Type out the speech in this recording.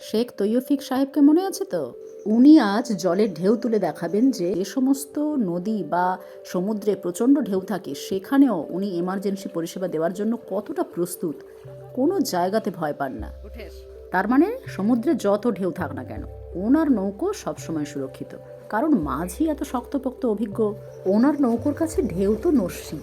শেখ তৈয়ফিক সাহেবকে মনে আছে তো? উনি আজ জলের ঢেউ তুলে দেখাবেন যে যে সমস্ত নদী বা সমুদ্রে প্রচণ্ড ঢেউ থাকে সেখানেও উনি এমার্জেন্সি পরিষেবা দেওয়ার জন্য কতটা প্রস্তুত, কোনো জায়গাতে ভয় পান না। তার মানে সমুদ্রে যত ঢেউ থাক না কেন ওনার নৌকো সবসময় সুরক্ষিত, কারণ মাঝি এত শক্তপোক্ত অভিজ্ঞ। ওনার নৌকোর কাছে ঢেউ তো নস্যি।